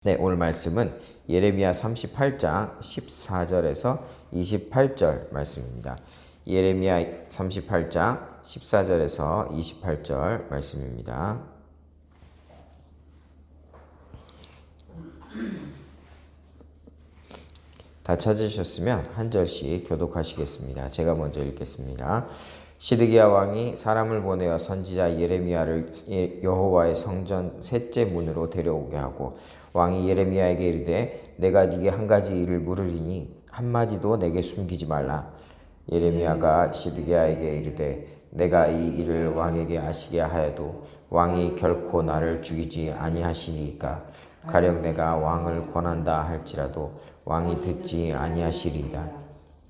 네, 오늘 말씀은 예레미야 38장 14절에서 28절 말씀입니다. 예레미야 38장 14절에서 28절 말씀입니다. 다 찾으셨으면 한 절씩 교독하시겠습니다. 제가 먼저 읽겠습니다. 시드기야 왕이 사람을 보내어 선지자 예레미야를 여호와의 성전 셋째 문으로 데려오게 하고 왕이 예레미야에게 이르되 내가 네게 한 가지 일을 물으리니 한마디도 내게 숨기지 말라. 예레미야가 시드기야에게 이르되 내가 이 일을 왕에게 아시게 하여도 왕이 결코 나를 죽이지 아니하시니까 가령 내가 왕을 권한다 할지라도 왕이 듣지 아니하시리이다.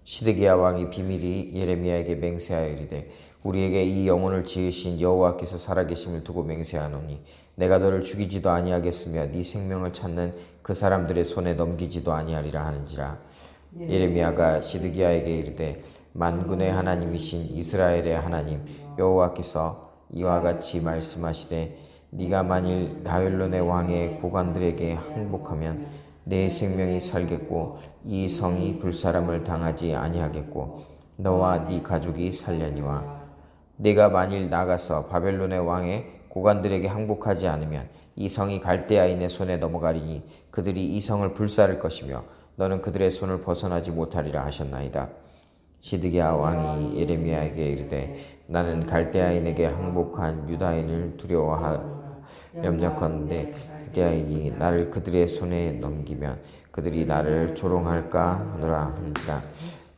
시드기야 왕이 비밀이 예레미야에게 맹세하여 이르되 우리에게 이 영혼을 지으신 여호와께서 살아계심을 두고 맹세하노니 내가 너를 죽이지도 아니하겠으며 네 생명을 찾는 그 사람들의 손에 넘기지도 아니하리라 하는지라. 예레미야가 시드기야에게 이르되 만군의 하나님이신 이스라엘의 하나님 여호와께서 이와 같이 말씀하시되 네가 만일 바벨론의 왕의 고관들에게 항복하면 내 생명이 살겠고 이 성이 불사람을 당하지 아니하겠고 너와 네 가족이 살려니와 네가 만일 나가서 바벨론의 왕의 고관들에게 항복하지 않으면 이 성이 갈대아인의 손에 넘어가리니 그들이 이 성을 불사를 것이며 너는 그들의 손을 벗어나지 못하리라 하셨나이다. 시드기야 왕이 예레미야에게 이르되 나는 갈대아인에게 항복한 유다인을 두려워하렴력컨대 갈대아인이 나를 그들의 손에 넘기면 그들이 나를 조롱할까 하노라 하니라.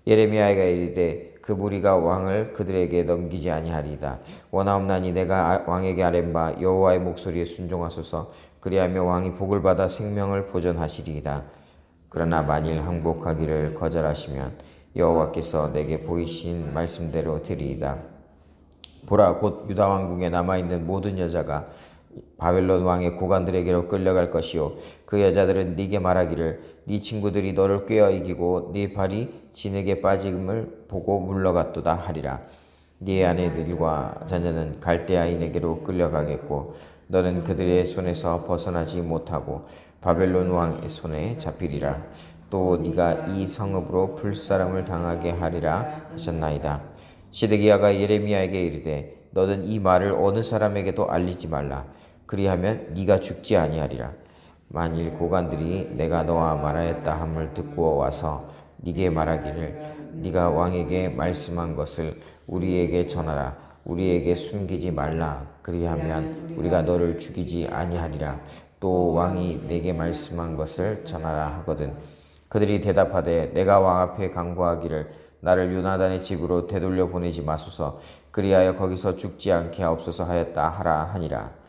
예레미야가 이르되 그 무리가 왕을 그들에게 넘기지 아니하리이다. 원하옵나니 내가 왕에게 아뢰바 여호와의 목소리에 순종하소서. 그리하며 왕이 복을 받아 생명을 보존하시리이다. 그러나 만일 항복하기를 거절하시면 여호와께서 내게 보이신 말씀대로 되리이다. 보라, 곧 유다 왕궁에 남아있는 모든 여자가 바벨론 왕의 고관들에게로 끌려갈 것이요 그 여자들은 네게 말하기를 네 친구들이 너를 꾀어 이기고 네 발이 진흙에 빠짐을 보고 물러갔도다 하리라. 네 아내들과 자녀는 갈대아인에게로 끌려가겠고 너는 그들의 손에서 벗어나지 못하고 바벨론 왕의 손에 잡히리라. 또 네가 이 성읍으로 불사람을 당하게 하리라 하셨나이다. 시드기야가 예레미야에게 이르되 너는 이 말을 어느 사람에게도 알리지 말라. 그리하면 네가 죽지 아니하리라. 만일 고관들이 내가 너와 말하였다 함을 듣고 와서 네게 말하기를 네가 왕에게 말씀한 것을 우리에게 전하라. 우리에게 숨기지 말라. 그리하면 우리가 너를 죽이지 아니하리라. 또 왕이 내게 말씀한 것을 전하라 하거든. 그들이 대답하되 내가 왕 앞에 간구하기를 나를 요나단의 집으로 되돌려 보내지 마소서. 그리하여 거기서 죽지 않게 하옵소서 하였다 하라 하니라.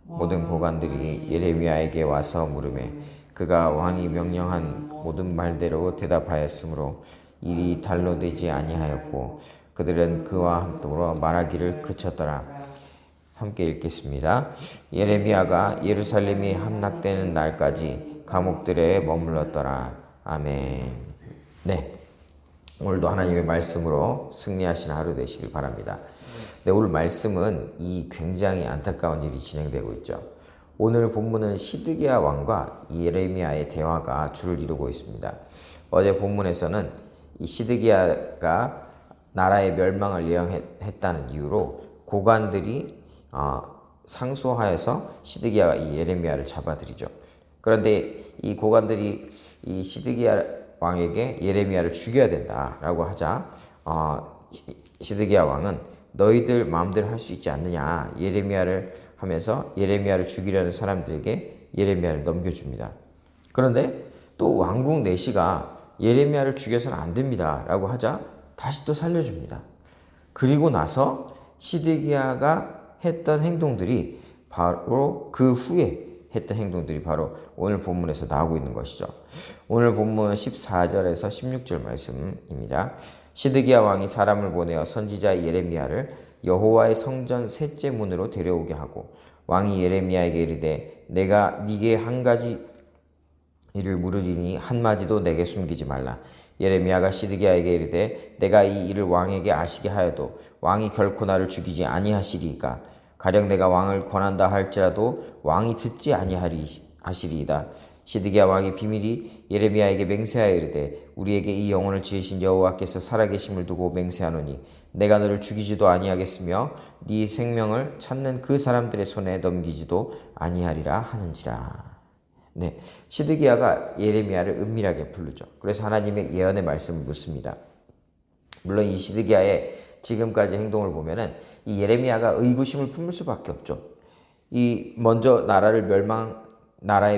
모든 고관들이 예레미야에게 와서 물으매 그가 왕이 명령한 모든 말대로 대답하였으므로 일이 단로되지 아니하였고 그들은 그와 함께 말하기를 그쳤더라. 함께 읽겠습니다. 예레미야가 예루살렘이 함락되는 날까지 감옥들에 머물렀더라. 아멘. 네, 오늘도 하나님의 말씀으로 승리하신 하루 되시길 바랍니다. 네, 오늘 말씀은 이 굉장히 안타까운 일이 진행되고 있죠. 오늘 본문은 시드기야 왕과 예레미야의 대화가 주를 이루고 있습니다. 어제 본문에서는 이 시드기야가 나라의 멸망을 예언했다는 이유로 고관들이 상소하여서 시드기야가 이 예레미야를 잡아들이죠. 그런데 이 고관들이 이 시드기야 왕에게 예레미야를 죽여야 된다라고 하자 시드기야 왕은 너희들 마음대로 할 수 있지 않느냐 예레미야를 하면서 예레미야를 죽이려는 사람들에게 예레미야를 넘겨줍니다. 그런데 또 왕궁 내시가 예레미야를 죽여서는 안 됩니다 라고 하자 다시 또 살려줍니다. 그리고 나서 시드기야가 했던 행동들이 바로 그 후에 했던 행동들이 바로 오늘 본문에서 나오고 있는 것이죠. 오늘 본문 14절에서 16절 말씀입니다. 시드기야 왕이 사람을 보내어 선지자 예레미야를 여호와의 성전 셋째 문으로 데려오게 하고 왕이 예레미야에게 이르되 내가 네게 한 가지 일을 물으리니 한마디도 내게 숨기지 말라. 예레미야가 시드기야에게 이르되 내가 이 일을 왕에게 아시게 하여도 왕이 결코 나를 죽이지 아니하시리이까 가령 내가 왕을 권한다 할지라도 왕이 듣지 아니하시리이다. 시드기야 왕이 비밀이 예레미야에게 맹세하여 이르되 우리에게 이 영혼을 지으신 여호와께서 살아계심을 두고 맹세하노니 내가 너를 죽이지도 아니하겠으며 네 생명을 찾는 그 사람들의 손에 넘기지도 아니하리라 하는지라. 네, 시드기야가 예레미야를 은밀하게 부르죠. 그래서 하나님의 예언의 말씀을 묻습니다. 물론 이 시드기야의 지금까지 행동을 보면은 이 예레미야가 의구심을 품을 수밖에 없죠. 이 먼저 나라의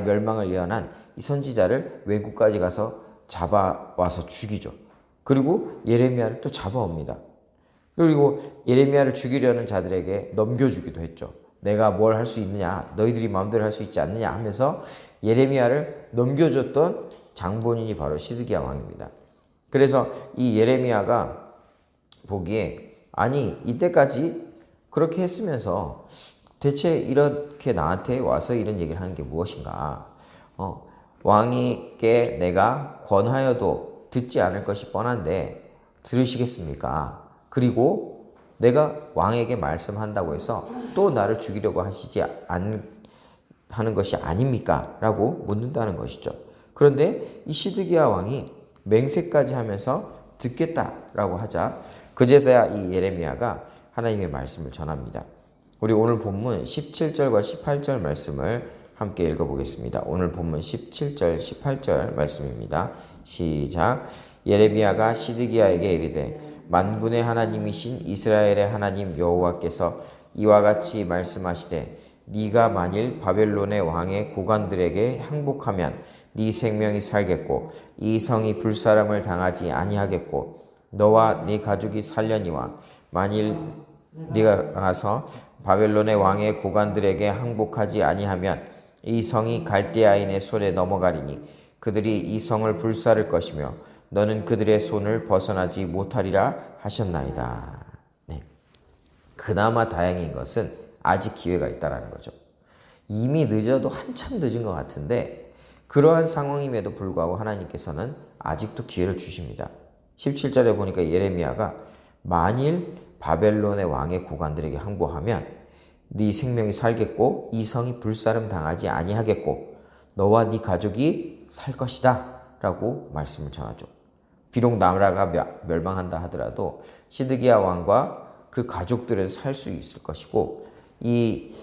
멸망을 예언한 이 선지자를 외국까지 가서 잡아와서 죽이죠. 그리고 예레미야를 또 잡아옵니다. 그리고 예레미야를 죽이려는 자들에게 넘겨주기도 했죠. 내가 뭘 할 수 있느냐, 너희들이 마음대로 할 수 있지 않느냐 하면서 예레미야를 넘겨줬던 장본인이 바로 시드기야 왕입니다. 그래서 이 예레미야가 보기에 아니 이때까지 그렇게 했으면서 대체 이렇게 나한테 와서 이런 얘기를 하는 게 무엇인가? 왕이께 내가 권하여도 듣지 않을 것이 뻔한데 들으시겠습니까? 그리고 내가 왕에게 말씀한다고 해서 또 나를 죽이려고 하는 것이 아닙니까? 라고 묻는다는 것이죠. 그런데 이 시드기야 왕이 맹세까지 하면서 듣겠다라고 하자 그제서야 이 예레미야가 하나님의 말씀을 전합니다. 우리 오늘 본문 17절과 18절 말씀을 함께 읽어보겠습니다. 오늘 본문 17절, 18절 말씀입니다. 시작. 예레미야가 시드기야에게 이르되 만군의 하나님이신 이스라엘의 하나님 여호와께서 이와 같이 말씀하시되 네가 만일 바벨론의 왕의 고관들에게 항복하면 네 생명이 살겠고 이 성이 불사람을 당하지 아니하겠고 너와 네 가족이 살려니와 만일 네가 가서 바벨론의 왕의 고관들에게 항복하지 아니하면 이 성이 갈대아인의 손에 넘어가리니 그들이 이 성을 불사를 것이며 너는 그들의 손을 벗어나지 못하리라 하셨나이다. 네. 그나마 다행인 것은 아직 기회가 있다는 거죠. 이미 늦어도 한참 늦은 것 같은데 그러한 상황임에도 불구하고 하나님께서는 아직도 기회를 주십니다. 17절에 보니까 예레미야가 만일 바벨론의 왕의 고관들에게 항복하면 네 생명이 살겠고 이 성이 불사름 당하지 아니하겠고 너와 네 가족이 살 것이다 라고 말씀을 전하죠. 비록 나라가 멸망한다 하더라도 시드기야 왕과 그 가족들은 살 수 있을 것이고 이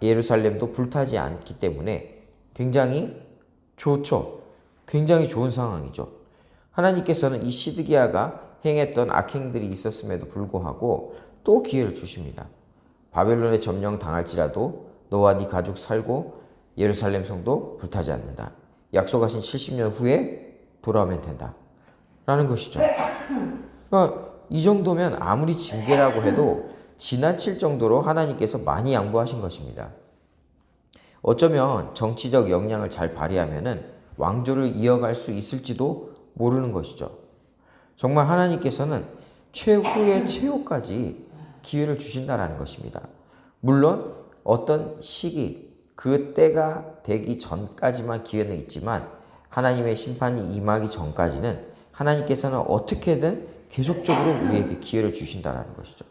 예루살렘도 불타지 않기 때문에 굉장히 좋죠. 굉장히 좋은 상황이죠. 하나님께서는 이 시드기야가 행했던 악행들이 있었음에도 불구하고 또 기회를 주십니다. 바벨론에 점령당할지라도 너와 네 가족 살고 예루살렘 성도 불타지 않는다. 약속하신 70년 후에 돌아오면 된다. 라는 것이죠. 그러니까 이 정도면 아무리 징계라고 해도 지나칠 정도로 하나님께서 많이 양보하신 것입니다. 어쩌면 정치적 역량을 잘 발휘하면은 왕조를 이어갈 수 있을지도 모르는 것이죠. 정말 하나님께서는 최후의 최후까지 기회를 주신다는 것입니다. 물론 어떤 시기, 그 때가 되기 전까지만 기회는 있지만 하나님의 심판이 임하기 전까지는 하나님께서는 어떻게든 계속적으로 우리에게 기회를 주신다는 것이죠.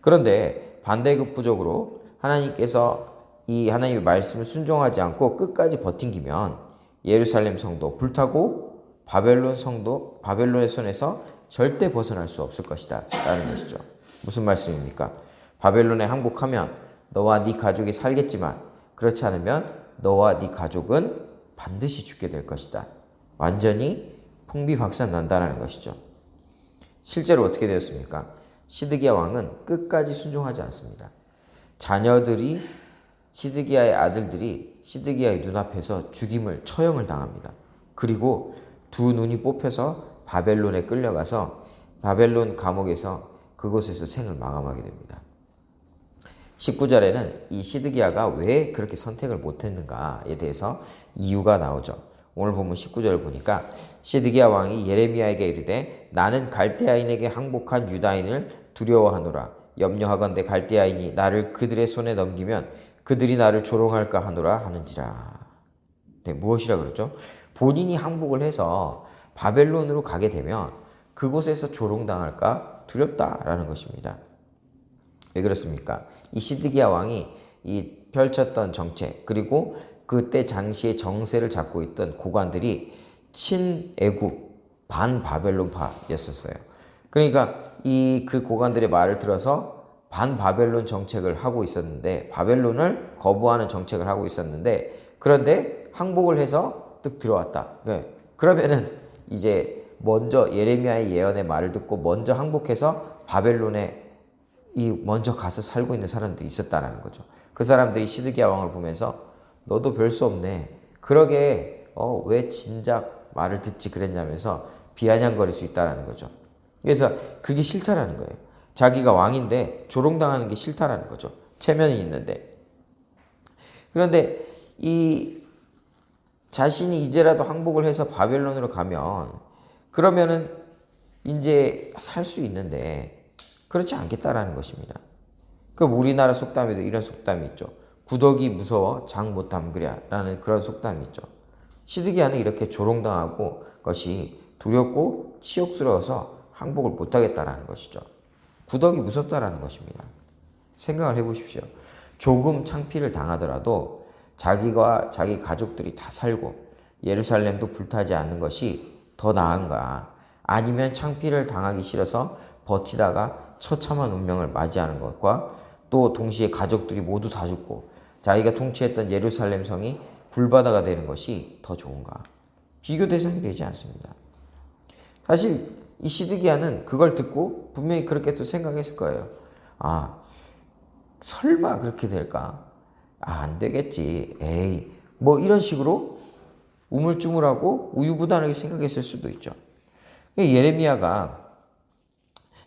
그런데 반대급부적으로 하나님께서 이 하나님의 말씀을 순종하지 않고 끝까지 버팅기면 예루살렘 성도 불타고 바벨론의 손에서 절대 벗어날 수 없을 것이다 라는 것이죠. 무슨 말씀입니까? 바벨론에 항복하면 너와 네 가족이 살겠지만 그렇지 않으면 너와 네 가족은 반드시 죽게 될 것이다. 완전히 풍비박산난다라는 것이죠. 실제로 어떻게 되었습니까? 시드기야 왕은 끝까지 순종하지 않습니다. 시드기야의 아들들이 시드기야의 눈앞에서 처형을 당합니다. 그리고 두 눈이 뽑혀서 바벨론에 끌려가서 바벨론 감옥에서 그곳에서 생을 마감하게 됩니다. 19절에는 이 시드기야가 왜 그렇게 선택을 못했는가에 대해서 이유가 나오죠. 오늘 본문 19절을 보니까 시드기야 왕이 예레미야에게 이르되 나는 갈대아인에게 항복한 유다인을 두려워하노라. 염려하건대 갈대아인이 나를 그들의 손에 넘기면 그들이 나를 조롱할까 하노라 하는지라. 네, 무엇이라 그러죠? 본인이 항복을 해서 바벨론으로 가게 되면 그곳에서 조롱당할까 두렵다라는 것입니다. 왜 그렇습니까? 이 시드기야 왕이 이 펼쳤던 정책 그리고 그때 당시에 정세를 잡고 있던 고관들이 친애국 반바벨론파였었어요. 그러니까 그 고관들의 말을 들어서 반바벨론 정책을 하고 있었는데, 바벨론을 거부하는 정책을 하고 있었는데, 그런데 항복을 해서 뜩 들어왔다. 그러면은 이제 먼저 예레미야의 예언의 말을 듣고 먼저 항복해서 바벨론에 먼저 가서 살고 있는 사람들이 있었다라는 거죠. 그 사람들이 시드기야 왕을 보면서 너도 별 수 없네. 그러게 왜 진작 말을 듣지 그랬냐면서 비아냥거릴 수 있다라는 거죠. 그래서 그게 싫다라는 거예요. 자기가 왕인데 조롱당하는 게 싫다라는 거죠. 체면이 있는데. 그런데 이 자신이 이제라도 항복을 해서 바벨론으로 가면 그러면은 이제 살 수 있는데 그렇지 않겠다라는 것입니다. 그럼 우리나라 속담에도 이런 속담이 있죠. 구더기 무서워 장 못 담그랴 라는 그런 속담이 있죠. 시드기야는 이렇게 조롱당하고 것이 두렵고 치욕스러워서 항복을 못하겠다라는 것이죠. 구더기 무섭다라는 것입니다. 생각을 해보십시오. 조금 창피를 당하더라도 자기와 자기 가족들이 다 살고 예루살렘도 불타지 않는 것이 더 나은가? 아니면 창피를 당하기 싫어서 버티다가 처참한 운명을 맞이하는 것과 또 동시에 가족들이 모두 다 죽고 자기가 통치했던 예루살렘 성이 불바다가 되는 것이 더 좋은가? 비교 대상이 되지 않습니다. 사실 이 시드기야는 그걸 듣고 분명히 그렇게 또 생각했을 거예요. 설마 그렇게 될까? 안 되겠지. 에이, 뭐 이런 식으로 우물쭈물하고 우유부단하게 생각했을 수도 있죠. 예레미야가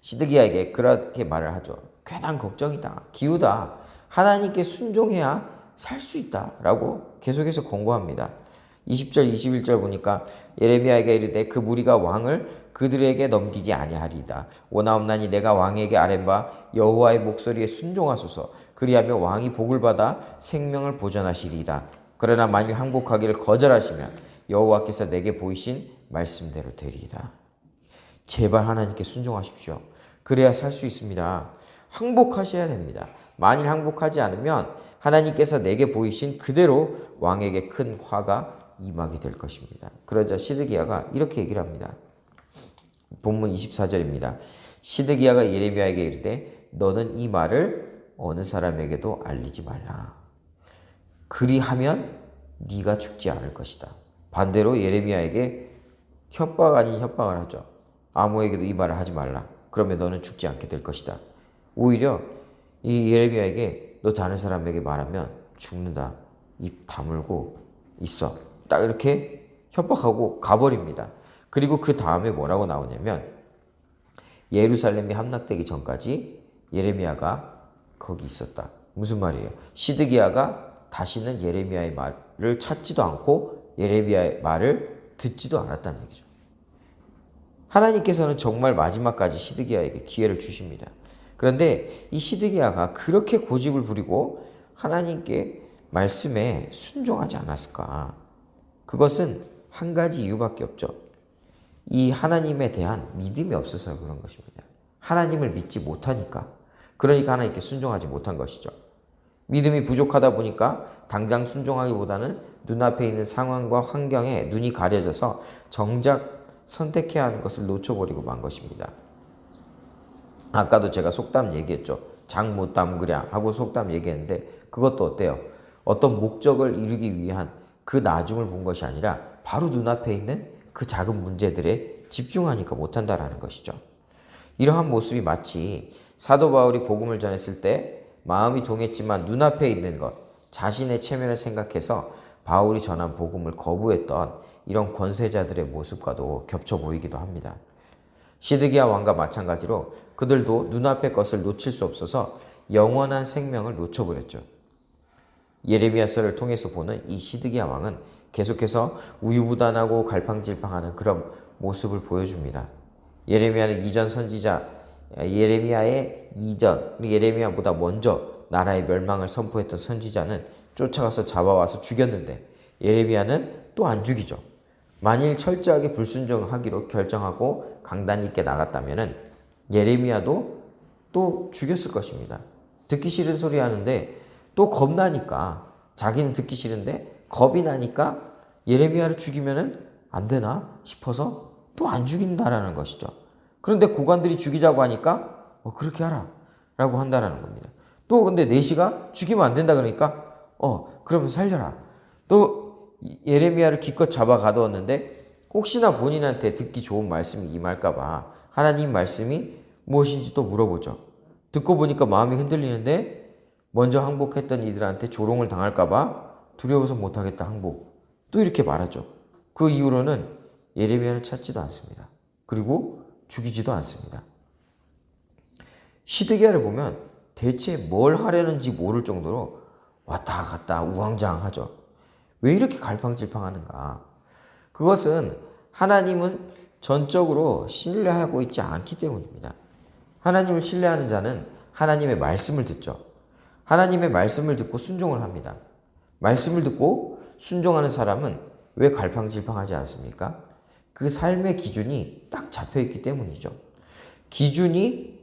시드기야에게 그렇게 말을 하죠. 괜한 걱정이다. 기우다. 하나님께 순종해야 살 수 있다. 라고 계속해서 권고합니다. 20절, 21절 보니까 예레미야에게 이르되 그 무리가 왕을 그들에게 넘기지 아니하리이다. 원하옵나니 내가 왕에게 아뢰 바 여호와의 목소리에 순종하소서. 그리하면 왕이 복을 받아 생명을 보전하시리이다. 그러나 만일 항복하기를 거절하시면 여호와께서 내게 보이신 말씀대로 되리이다. 제발 하나님께 순종하십시오. 그래야 살 수 있습니다. 항복하셔야 됩니다. 만일 항복하지 않으면 하나님께서 내게 보이신 그대로 왕에게 큰 화가 임하게 될 것입니다. 그러자 시드기야가 이렇게 얘기를 합니다. 본문 24절입니다. 시드기야가 예레미야에게 이르되 너는 이 말을 어느 사람에게도 알리지 말라. 그리하면 네가 죽지 않을 것이다. 반대로 예레미야에게 협박 아닌 협박을 하죠. 아무에게도 이 말을 하지 말라. 그러면 너는 죽지 않게 될 것이다. 오히려 이 예레미야에게 너 다른 사람에게 말하면 죽는다. 입 다물고 있어. 딱 이렇게 협박하고 가버립니다. 그리고 그 다음에 뭐라고 나오냐면 예루살렘이 함락되기 전까지 예레미야가 거기 있었다. 무슨 말이에요? 시드기야가 다시는 예레미야의 말을 찾지도 않고 예레미야의 말을 듣지도 않았다는 얘기죠. 하나님께서는 정말 마지막까지 시드기야에게 기회를 주십니다. 그런데 이 시드기야가 그렇게 고집을 부리고 하나님께 말씀에 순종하지 않았을까? 그것은 한 가지 이유밖에 없죠. 이 하나님에 대한 믿음이 없어서 그런 것입니다. 하나님을 믿지 못하니까. 그러니까 하나님께 순종하지 못한 것이죠. 믿음이 부족하다 보니까 당장 순종하기보다는 눈앞에 있는 상황과 환경에 눈이 가려져서 정작 선택해야 하는 것을 놓쳐버리고 만 것입니다. 아까도 제가 속담 얘기했죠. 장 못 담그랴 하고 속담 얘기했는데 그것도 어때요? 어떤 목적을 이루기 위한 그 나중을 본 것이 아니라 바로 눈앞에 있는 그 작은 문제들에 집중하니까 못한다라는 것이죠. 이러한 모습이 마치 사도 바울이 복음을 전했을 때 마음이 동했지만 눈앞에 있는 것, 자신의 체면을 생각해서 바울이 전한 복음을 거부했던 이런 권세자들의 모습과도 겹쳐 보이기도 합니다. 시드기야 왕과 마찬가지로 그들도 눈앞의 것을 놓칠 수 없어서 영원한 생명을 놓쳐버렸죠. 예레미야서를 통해서 보는 이 시드기야 왕은 계속해서 우유부단하고 갈팡질팡하는 그런 모습을 보여줍니다. 예레미야는 이전 선지자, 예레미야의 이전, 예레미야보다 먼저 나라의 멸망을 선포했던 선지자는 쫓아가서 잡아와서 죽였는데 예레미야는 또 안 죽이죠. 만일 철저하게 불순종하기로 결정하고 강단 있게 나갔다면 예레미야도 또 죽였을 것입니다. 듣기 싫은 소리 하는데 또 겁나니까 자기는 듣기 싫은데 겁이 나니까 예레미야를 죽이면은 안 되나 싶어서 또 안 죽인다라는 것이죠. 그런데 고관들이 죽이자고 하니까 그렇게 하라 라고 한다라는 겁니다. 또 근데 내시가 죽이면 안 된다 그러니까 그러면 살려라. 또 예레미야를 기껏 잡아 가두었는데 혹시나 본인한테 듣기 좋은 말씀이 임할까 봐 하나님 말씀이 무엇인지 또 물어보죠. 듣고 보니까 마음이 흔들리는데 먼저 항복했던 이들한테 조롱을 당할까 봐 두려워서 못하겠다 항복. 또 이렇게 말하죠. 그 이후로는 예레미야를 찾지도 않습니다. 그리고 죽이지도 않습니다. 시드기야를 보면 대체 뭘 하려는지 모를 정도로 왔다 갔다 우왕좌왕하죠. 왜 이렇게 갈팡질팡하는가? 그것은 하나님은 전적으로 신뢰하고 있지 않기 때문입니다. 하나님을 신뢰하는 자는 하나님의 말씀을 듣죠. 하나님의 말씀을 듣고 순종을 합니다. 말씀을 듣고 순종하는 사람은 왜 갈팡질팡하지 않습니까? 그 삶의 기준이 딱 잡혀있기 때문이죠. 기준이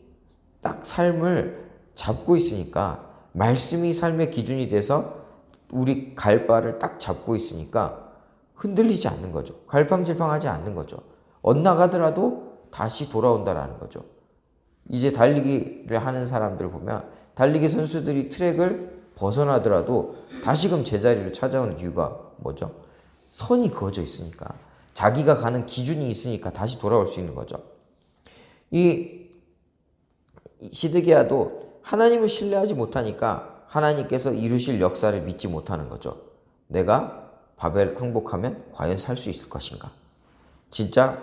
딱 삶을 잡고 있으니까 말씀이 삶의 기준이 돼서 우리 갈 바를 딱 잡고 있으니까 흔들리지 않는 거죠. 갈팡질팡하지 않는 거죠. 엇나가더라도 다시 돌아온다라는 거죠. 이제 달리기를 하는 사람들 보면 달리기 선수들이 트랙을 벗어나더라도 다시금 제자리로 찾아오는 이유가 뭐죠? 선이 그어져 있으니까. 자기가 가는 기준이 있으니까 다시 돌아올 수 있는 거죠. 이 시드기야도 하나님을 신뢰하지 못하니까 하나님께서 이루실 역사를 믿지 못하는 거죠. 내가 바벨 항복하면 과연 살 수 있을 것인가? 진짜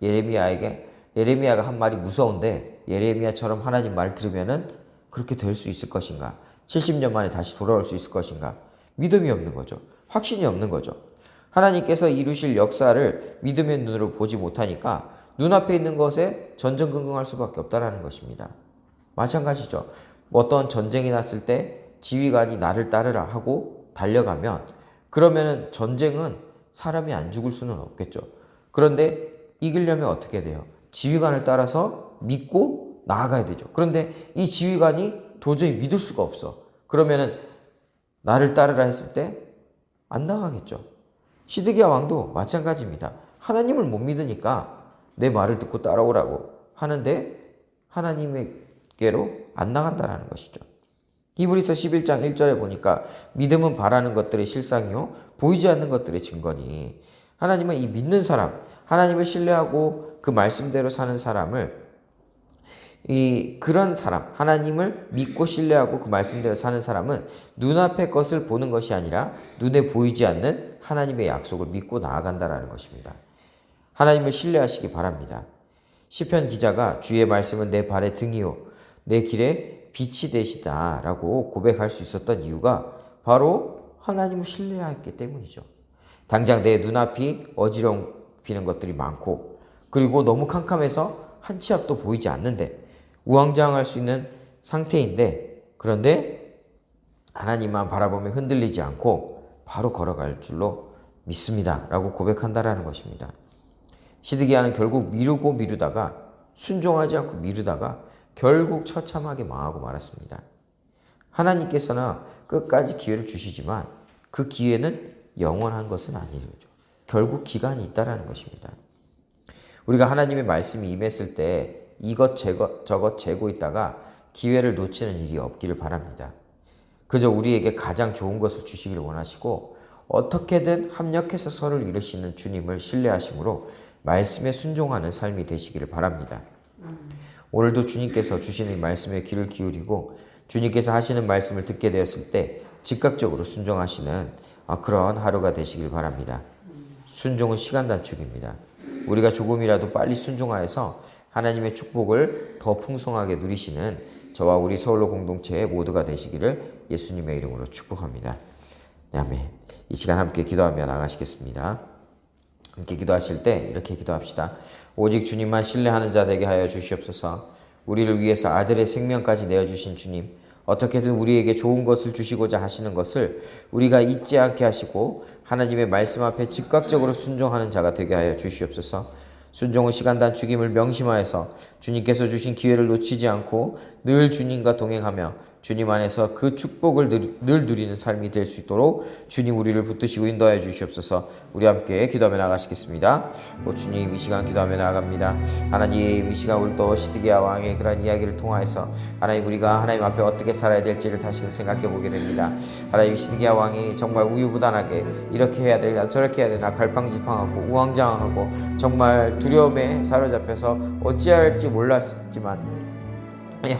예레미야가 한 말이 무서운데 예레미야처럼 하나님 말을 들으면은 그렇게 될 수 있을 것인가? 70년 만에 다시 돌아올 수 있을 것인가? 믿음이 없는 거죠. 확신이 없는 거죠. 하나님께서 이루실 역사를 믿음의 눈으로 보지 못하니까 눈앞에 있는 것에 전전긍긍할 수밖에 없다라는 것입니다. 마찬가지죠. 어떤 전쟁이 났을 때 지휘관이 나를 따르라 하고 달려가면 그러면은 전쟁은 사람이 안 죽을 수는 없겠죠. 그런데 이기려면 어떻게 돼요? 지휘관을 따라서 믿고 나아가야 되죠. 그런데 이 지휘관이 도저히 믿을 수가 없어. 그러면은 나를 따르라 했을 때 안 나가겠죠. 시드기야 왕도 마찬가지입니다. 하나님을 못 믿으니까 내 말을 듣고 따라오라고 하는데 하나님께로 안 나간다는 것이죠. 히브리서 11장 1절에 보니까 믿음은 바라는 것들의 실상이요 보이지 않는 것들의 증거니 하나님은 이 믿는 사람, 하나님을 신뢰하고 그 말씀대로 사는 사람을 그런 사람, 하나님을 믿고 신뢰하고 그 말씀대로 사는 사람은 눈앞의 것을 보는 것이 아니라 눈에 보이지 않는 하나님의 약속을 믿고 나아간다는 것입니다. 하나님을 신뢰하시기 바랍니다. 시편 기자가 주의 말씀은 내 발의 등이요 내 길에 빛이 되시다 라고 고백할 수 있었던 이유가 바로 하나님을 신뢰했기 때문이죠. 당장 내 눈앞이 어지럽히는 것들이 많고 그리고 너무 캄캄해서 한 치 앞도 보이지 않는데 우왕좌왕할 수 있는 상태인데 그런데 하나님만 바라보며 흔들리지 않고 바로 걸어갈 줄로 믿습니다 라고 고백한다라는 것입니다. 시드기야는 결국 미루다가 순종하지 않고 미루다가 결국 처참하게 망하고 말았습니다. 하나님께서는 끝까지 기회를 주시지만 그 기회는 영원한 것은 아니죠. 결국 기간이 있다라는 것입니다. 우리가 하나님의 말씀이 임했을 때 이것 저것 재고 있다가 기회를 놓치는 일이 없기를 바랍니다. 그저 우리에게 가장 좋은 것을 주시기를 원하시고 어떻게든 합력해서 서로를 이루시는 주님을 신뢰하심으로 말씀에 순종하는 삶이 되시기를 바랍니다. 오늘도 주님께서 주시는 말씀에 귀를 기울이고 주님께서 하시는 말씀을 듣게 되었을 때 즉각적으로 순종하시는 그런 하루가 되시길 바랍니다. 순종은 시간 단축입니다. 우리가 조금이라도 빨리 순종하여서 하나님의 축복을 더 풍성하게 누리시는 저와 우리 서울로 공동체의 모두가 되시기를 예수님의 이름으로 축복합니다. 네, 아멘. 이 시간 함께 기도하며 나가시겠습니다. 함께 기도하실 때 이렇게 기도합시다. 오직 주님만 신뢰하는 자 되게 하여 주시옵소서. 우리를 위해서 아들의 생명까지 내어주신 주님, 어떻게든 우리에게 좋은 것을 주시고자 하시는 것을 우리가 잊지 않게 하시고 하나님의 말씀 앞에 즉각적으로 순종하는 자가 되게 하여 주시옵소서. 순종은 시간 단축임을 명심하여서 주님께서 주신 기회를 놓치지 않고 늘 주님과 동행하며 주님 안에서 그 축복을 늘 누리는 삶이 될 수 있도록 주님 우리를 붙드시고 인도하여 주시옵소서. 우리 함께 기도하며 나가시겠습니다. 주님, 이 시간 기도하며 나아갑니다. 하나님, 이 시간 우리 또 시드기야 왕의 그런 이야기를 통하여서 하나님, 우리가 하나님 앞에 어떻게 살아야 될지를 다시 생각해 보게 됩니다. 하나님, 시드기야 왕이 정말 우유부단하게 이렇게 해야 되나 저렇게 해야 되나 갈팡질팡하고 우왕좌왕하고 정말 두려움에 사로잡혀서 어찌할지 몰랐지만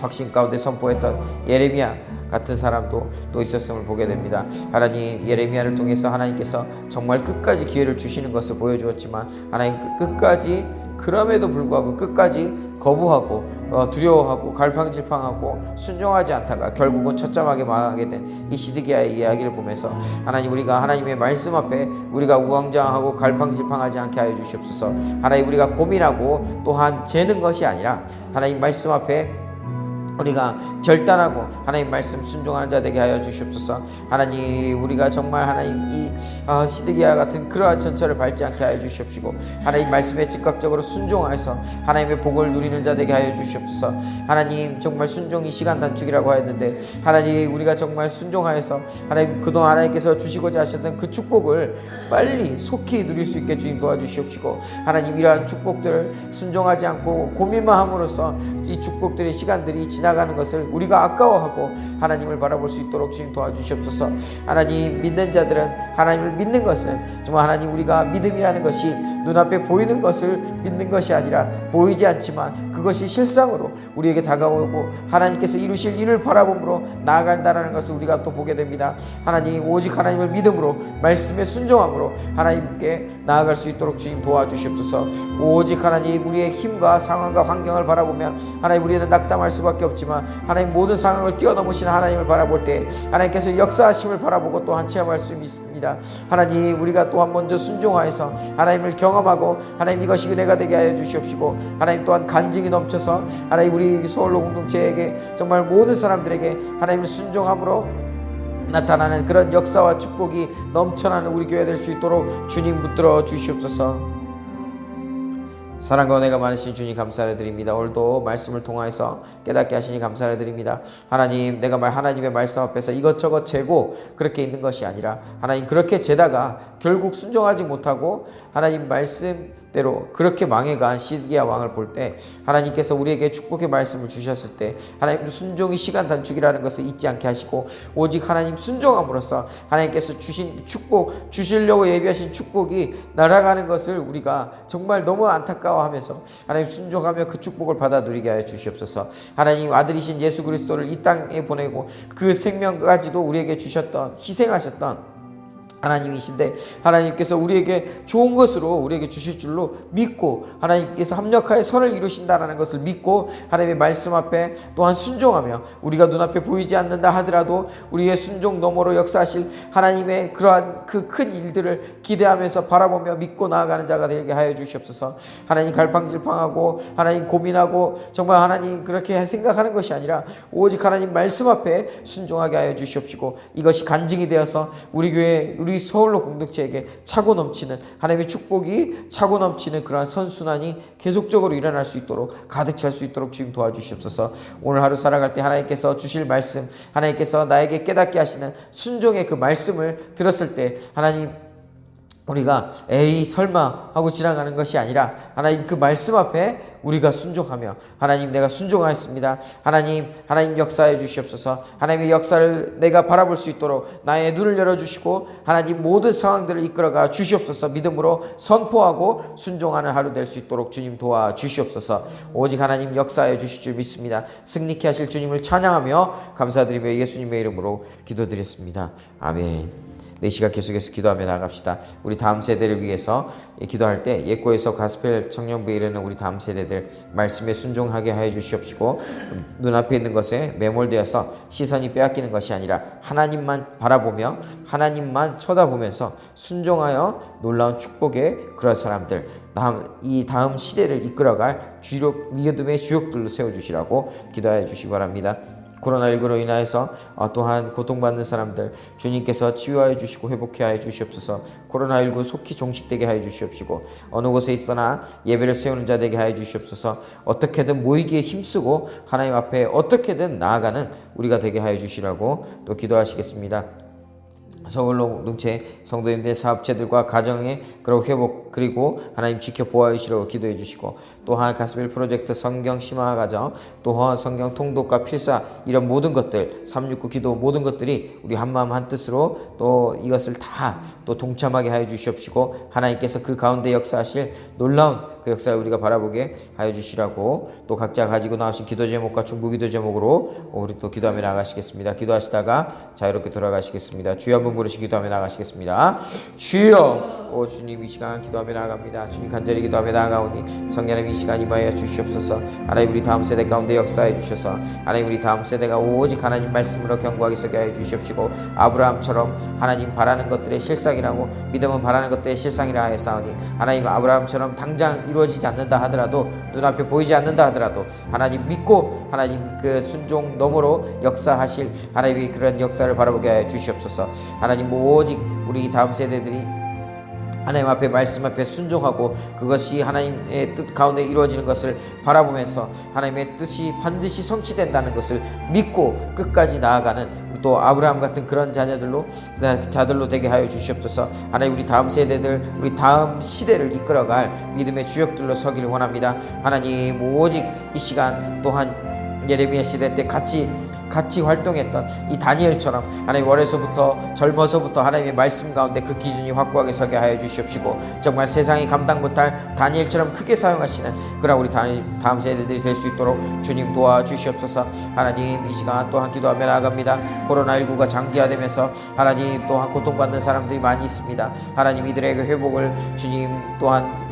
확신 가운데 선포했던 예레미야 같은 사람도 또 있었음을 보게 됩니다. 하나님, 예레미야를 통해서 하나님께서 정말 끝까지 기회를 주시는 것을 보여주었지만 하나님 끝까지, 그럼에도 불구하고 끝까지 거부하고 두려워하고 갈팡질팡하고 순종하지 않다가 결국은 처참하게 망하게 된 이 시드기야의 이야기를 보면서 하나님, 우리가 하나님의 말씀 앞에 우리가 우왕좌왕하고 갈팡질팡하지 않게 하여 주시옵소서. 하나님, 우리가 고민하고 또한 재는 것이 아니라 하나님 말씀 앞에 우리가 결단하고 하나님 말씀 순종하는 자 되게 하여 주시옵소서. 하나님, 우리가 정말 하나님 이 시드기야 같은 그러한 전철을 밟지 않게 하여 주시옵시고 하나님 말씀에 즉각적으로 순종하여서 하나님의 복을 누리는 자 되게 하여 주시옵소서. 하나님, 정말 순종이 시간 단축이라고 하였는데 하나님, 우리가 정말 순종하여서 하나님 그동안 하나님께서 주시고자 하셨던 그 축복을 빨리 속히 누릴 수 있게 주님 도와주시옵시고 하나님, 이러한 축복들을 순종하지 않고 고민만 함으로써 이 축복들의 시간들이 지나가는 것을 우리가 아까워하고 하나님을 바라볼 수 있도록 주님 도와주시옵소서. 하나님, 믿는 자들은 하나님을 믿는 것은 정말 하나님, 우리가 믿음이라는 것이 눈앞에 보이는 것을 믿는 것이 아니라 보이지 않지만 그것이 실상으로 우리에게 다가오고 하나님께서 이루실 일을 바라봄으로 나아간다는 것을 우리가 또 보게 됩니다. 하나님, 오직 하나님을 믿음으로 말씀에 순종함으로 하나님께 나아갈 수 있도록 주님 도와주시옵소서. 오직 하나님, 우리의 힘과 상황과 환경을 바라보면 하나님, 우리는 낙담할 수밖에 없지만 하나님, 모든 상황을 뛰어넘으신 하나님을 바라볼 때 하나님께서 역사하심을 바라보고 또한 체험할 수 있습니다. 하나님, 우리가 또한 먼저 순종하여서 하나님을 경험하고 하나님, 이것이 은혜가 되게 하여 주시옵시고 하나님, 또한 간증이 넘쳐서 하나님, 우리 서울로 공동체에게 정말 모든 사람들에게 하나님을 순종함으로 나타나는 그런 역사와 축복이 넘쳐나는 우리 교회 될 수 있도록 주님 붙들어 주시옵소서. 사랑과 은혜가 많으신 주님 감사를 드립니다. 오늘도 말씀을 통하여서 깨닫게 하시니 감사를 드립니다. 하나님, 내가 하나님의 말씀 앞에서 이것저것 재고 그렇게 있는 것이 아니라 하나님, 그렇게 재다가 결국 순종하지 못하고 하나님 말씀대로 그렇게 망해간 시드기야 왕을 볼 때 하나님께서 우리에게 축복의 말씀을 주셨을 때 하나님, 순종이 시간 단축이라는 것을 잊지 않게 하시고 오직 하나님 순종함으로써 하나님께서 주신 축복, 주시려고 예비하신 축복이 날아가는 것을 우리가 정말 너무 안타까워하면서 하나님 순종하며 그 축복을 받아 누리게 하여 주시옵소서. 하나님, 아들이신 예수 그리스도를 이 땅에 보내고 그 생명까지도 우리에게 주셨던, 희생하셨던 하나님이신데 하나님께서 우리에게 좋은 것으로 우리에게 주실 줄로 믿고 하나님께서 합력하여 선을 이루신다는 것을 믿고 하나님의 말씀 앞에 또한 순종하며 우리가 눈앞에 보이지 않는다 하더라도 우리의 순종 너머로 역사하실 하나님의 그러한 그 큰 일들을 기대하면서 바라보며 믿고 나아가는 자가 되게 하여 주시옵소서. 하나님, 갈팡질팡하고 하나님 고민하고 정말 하나님 그렇게 생각하는 것이 아니라 오직 하나님 말씀 앞에 순종하게 하여 주시옵시고 이것이 간증이 되어서 우리 교회, 우리 서울로 공동체에게 차고 넘치는 하나님의 축복이 차고 넘치는 그러한 선순환이 계속적으로 일어날 수 있도록 가득 찰 수 있도록 주님 도와주시옵소서. 오늘 하루 살아갈 때 하나님께서 주실 말씀, 하나님께서 나에게 깨닫게 하시는 순종의 그 말씀을 들었을 때 하나님, 우리가 에이 설마 하고 지나가는 것이 아니라 하나님 그 말씀 앞에 우리가 순종하며 하나님, 내가 순종하였습니다. 하나님 역사해 주시옵소서. 하나님의 역사를 내가 바라볼 수 있도록 나의 눈을 열어주시고 하나님 모든 상황들을 이끌어가 주시옵소서. 믿음으로 선포하고 순종하는 하루 될 수 있도록 주님 도와주시옵소서. 오직 하나님 역사해 주실 줄 믿습니다. 승리케 하실 주님을 찬양하며 감사드리며 예수님의 이름으로 기도드렸습니다. 아멘. 이 시간 계속해서 기도하며 나갑시다. 우리 다음 세대를 위해서 기도할 때 예고에서 가스펠 청년부에 이르는 우리 다음 세대들 말씀에 순종하게 하여 주시옵시고 눈앞에 있는 것에 매몰되어서 시선이 빼앗기는 것이 아니라 하나님만 바라보며 하나님만 쳐다보면서 순종하여 놀라운 축복의 그런 사람들, 이 다음 시대를 이끌어갈 믿음의 주역들로 세워주시라고 기도하여 주시기 바랍니다. 코로나19로 인하여서 또한 고통받는 사람들 주님께서 치유하여 주시고 회복해 하여 주시옵소서. 코로나19 속히 종식되게 하여 주시옵시고 어느 곳에 있거나 예배를 세우는 자 되게 하여 주시옵소서. 어떻게든 모이기에 힘쓰고 하나님 앞에 어떻게든 나아가는 우리가 되게 하여 주시라고 또 기도하시겠습니다. 서울 공동체 성도님들 사업체들과 가정의 그런 회복 그리고 하나님 지켜 보호해 주시라고 기도해 주시고 또한 가스벨 프로젝트 성경 심화 과정 또한 성경 통독과 필사 이런 모든 것들 369 기도 모든 것들이 우리 한마음 한뜻으로 또 이것을 다 또 동참하게 하여 주시옵시고 하나님께서 그 가운데 역사하실 놀라운 그 역사를 우리가 바라보게 하여 주시라고 또 각자 가지고 나오신 기도 제목과 중보 기도 제목으로 우리 또 기도하며 나가시겠습니다. 기도하시다가 자유롭게 돌아가시겠습니다. 주여 한번 부르시 기도하며 나가시겠습니다. 주여 오 주님 이 시간 기도하며 나아갑니다. 주님 간절히 기도하며 나아가오니 성령님 이 시간 임하여 주시옵소서. 하나님 우리 다음 세대 가운데 역사해 주셔서 하나님 우리 다음 세대가 오직 하나님 말씀으로 견고하게 서게 하여 주시옵시고 아브라함처럼 하나님 바라는 것들의 실상이라고 믿음은 바라는 것들의 실상이라 하였사오니 하나님 아브라함처럼 당장 이루어지지 않는다 하더라도 눈앞에 보이지 않는다 하더라도 하나님 믿고 하나님 그 순종 너머로 역사하실 하나님의 그런 역사를 바라보게 하여 주시옵소서. 하나님 오직 우리 다음 세대들이 하나님 앞에 말씀 앞에 순종하고 그것이 하나님의 뜻 가운데 이루어지는 것을 바라보면서 하나님의 뜻이 반드시 성취된다는 것을 믿고 끝까지 나아가는 또 아브라함 같은 그런 자들로 되게 하여 주시옵소서. 하나님 우리 다음 세대들 우리 다음 시대를 이끌어갈 믿음의 주역들로 서기를 원합니다. 하나님 오직 이 시간 또한 예레미야 시대 때 같이 활동했던 이 다니엘처럼 하나님 어려서부터 젊어서부터 하나님의 말씀 가운데 그 기준이 확고하게 서게 하여 주시옵시고 정말 세상이 감당 못할 다니엘처럼 크게 사용하시는 그런 우리 다음 세대들이 될 수 있도록 주님 도와주시옵소서. 하나님 이 시간 또한 기도하며 나아갑니다. 코로나19가 장기화되면서 하나님 또한 고통받는 사람들이 많이 있습니다. 하나님 이들에게 회복을 주님 또한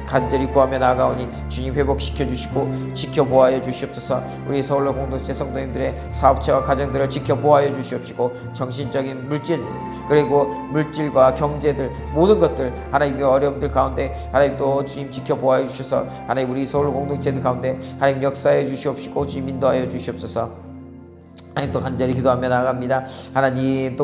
간절히 구하며 나아가오니 주님 회복시켜 주시고 지켜 보호하여 주시옵소서. 우리 서울로 공동체 성도님들의 사업체와 가정들을 지켜 보호하여 주시옵시고 정신적인 물질 그리고 물질과 경제들 모든 것들 하나님의 어려움들 가운데 하나님 또 주님 지켜 보호하여 주셔서 하나님 우리 서울 공동체들 가운데 하나님 역사해 주시옵시고 주님 인도하여 주시옵소서. 하나님 또 간절히 기도하며 나아갑니다. 하나님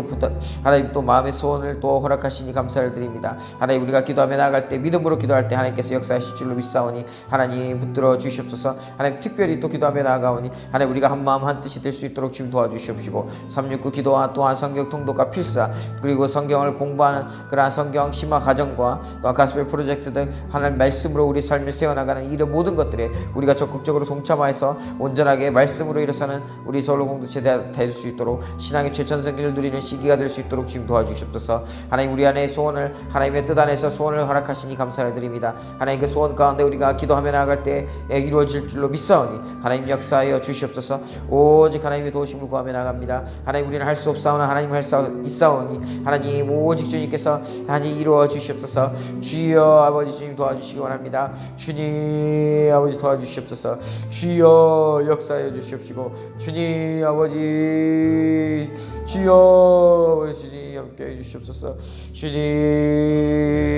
또 마음의 소원을 또 허락하시니 감사를 드립니다. 하나님 우리가 기도하며 나아갈 때 믿음으로 기도할 때 하나님께서 역사하실 줄로 믿사오니 하나님 붙들어 주시옵소서. 하나님 특별히 또 기도하며 나아가오니 하나님 우리가 한마음 한뜻이 될 수 있도록 주님 도와주시옵시고 369 기도와 또한 성경 통독과 필사 그리고 성경을 공부하는 그러한 성경 심화 과정과 또한 가스펠 프로젝트 등 하나님 말씀으로 우리 삶을 세워나가는 이런 모든 것들에 우리가 적극적으로 동참하여서 온전하게 말씀으로 일어서는 우리 서울 공동체 될 수 있도록 신앙의 최전성기를 누리는 시기가 될 수 있도록 주님 도와주시옵소서. 하나님 우리 안에 소원을 하나님의 뜻 안에서 소원을 허락하시니 감사를 드립니다. 하나님 그 소원 가운데 우리가 기도하며 나아갈 때 이루어질 줄로 믿사오니 하나님 역사하여 주시옵소서. 오직 하나님의 도우심을 구하며 나갑니다. 하나님 우리는 할 수 없사오나 하나님 할 수 있사오니 하나님 오직 주님께서 하나님 이루어 주시옵소서. 주여 아버지 주님 도와주시기 원합니다. 주님 아버지 도와주시옵소서. 주여 역사하여 주시옵시고 주님 아버지 주여 주님 함께 해주시옵소서. 주님